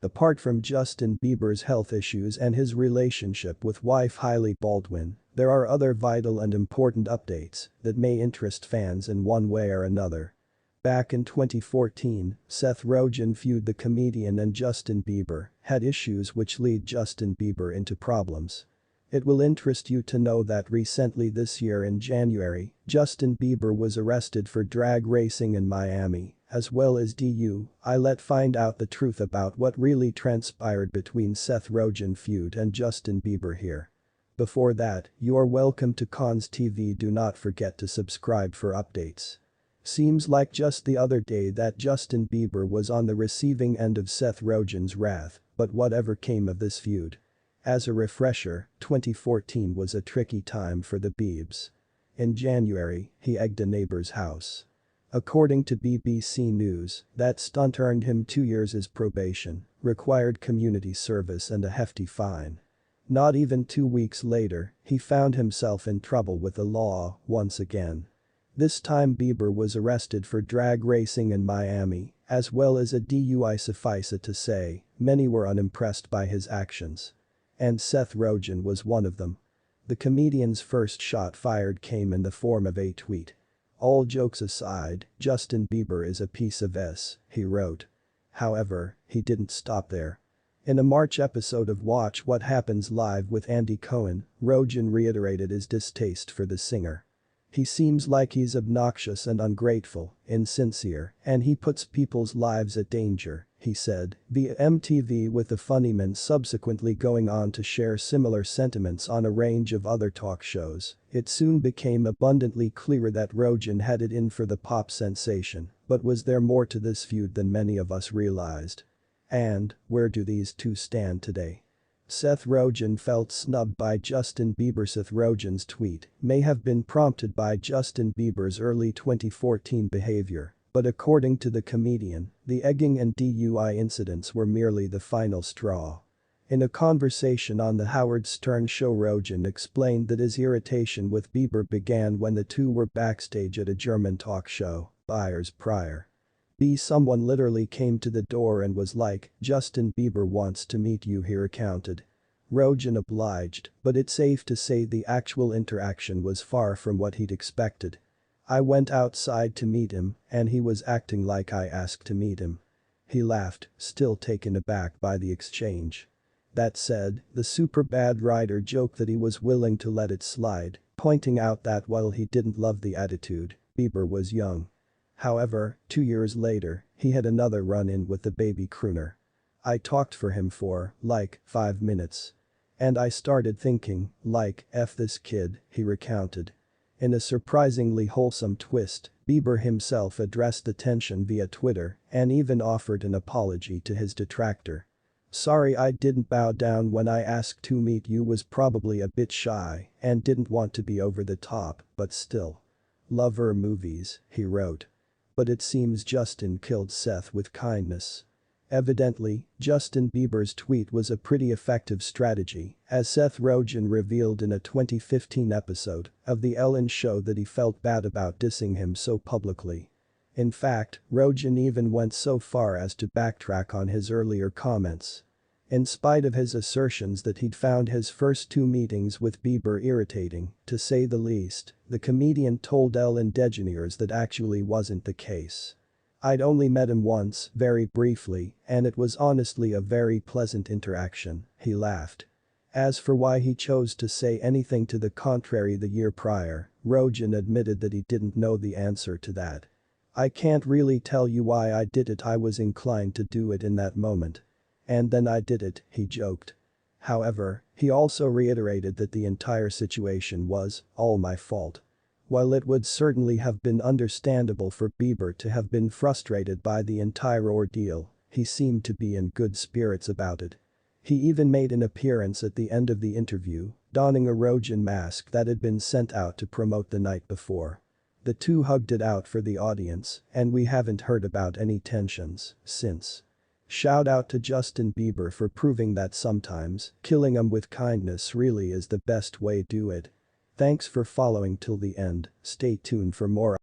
Apart from Justin Bieber's health issues and his relationship with wife Hailey Baldwin, there are other vital and important updates that may interest fans in one way or another. Back in 2014, Seth Rogen feud the comedian and Justin Bieber had issues which lead Justin Bieber into problems. It will interest you to know that recently this year in January, Justin Bieber was arrested for drag racing in Miami, as well as DUI. Let's find out the truth about what really transpired between Seth Rogen feud and Justin Bieber here. Before that, you are welcome to Cons TV. Do not forget to subscribe for updates. Seems like just the other day that Justin Bieber was on the receiving end of Seth Rogen's wrath, but whatever came of this feud? As a refresher, 2014 was a tricky time for the Biebs. In January, he egged a neighbor's house. According to BBC News, that stunt earned him 2 years' probation, required community service and a hefty fine. Not even 2 weeks later, he found himself in trouble with the law once again. This time Bieber was arrested for drag racing in Miami, as well as a DUI. Suffice it to say, many were unimpressed by his actions. And Seth Rogen was one of them. The comedian's first shot fired came in the form of a tweet. "All jokes aside, Justin Bieber is a piece of s," he wrote. However, he didn't stop there. In a March episode of Watch What Happens Live with Andy Cohen, Rogen reiterated his distaste for the singer. "He seems like he's obnoxious and ungrateful, insincere, and he puts people's lives at danger," he said, via MTV, with the funnyman subsequently going on to share similar sentiments on a range of other talk shows. It soon became abundantly clear that Rogen had it in for the pop sensation, but was there more to this feud than many of us realized? And, where do these two stand today? Seth Rogen felt snubbed by Justin Bieber. Seth Rogen's tweet may have been prompted by Justin Bieber's early 2014 behavior, but according to the comedian, the egging and DUI incidents were merely the final straw. In a conversation on the Howard Stern show, Rogen explained that his irritation with Bieber began when the two were backstage at a German talk show, years prior. Someone literally came to the door and was like, "Justin Bieber wants to meet you," he recounted. Rogen obliged, but it's safe to say the actual interaction was far from what he'd expected. "I went outside to meet him, and he was acting like I asked to meet him." He laughed, still taken aback by the exchange. That said, the Superbad writer joked that he was willing to let it slide, pointing out that while he didn't love the attitude, Bieber was young. However, 2 years later, he had another run-in with the baby crooner. "I talked for him for, 5 minutes. And I started thinking, F this kid," he recounted. In a surprisingly wholesome twist, Bieber himself addressed the tension via Twitter and even offered an apology to his detractor. "Sorry I didn't bow down when I asked to meet you, was probably a bit shy and didn't want to be over the top, but still. Love her movies," he wrote. But it seems Justin killed Seth with kindness. Evidently, Justin Bieber's tweet was a pretty effective strategy, as Seth Rogen revealed in a 2015 episode of The Ellen Show that he felt bad about dissing him so publicly. In fact, Rogen even went so far as to backtrack on his earlier comments. In spite of his assertions that he'd found his first 2 meetings with Bieber irritating, to say the least, the comedian told Ellen DeGeneres that actually wasn't the case. "I'd only met him once, very briefly, and it was honestly a very pleasant interaction," he laughed. As for why he chose to say anything to the contrary the year prior, Rogen admitted that he didn't know the answer to that. "I can't really tell you why I did it, I was inclined to do it in that moment. And then I did it," he joked. However, he also reiterated that the entire situation was all my fault. While it would certainly have been understandable for Bieber to have been frustrated by the entire ordeal, he seemed to be in good spirits about it. He even made an appearance at the end of the interview, donning a Rogen mask that had been sent out to promote the night before. The two hugged it out for the audience, and we haven't heard about any tensions since. Shout out to Justin Bieber for proving that sometimes killing 'em with kindness really is the best way to do it. Thanks for following till the end, stay tuned for more.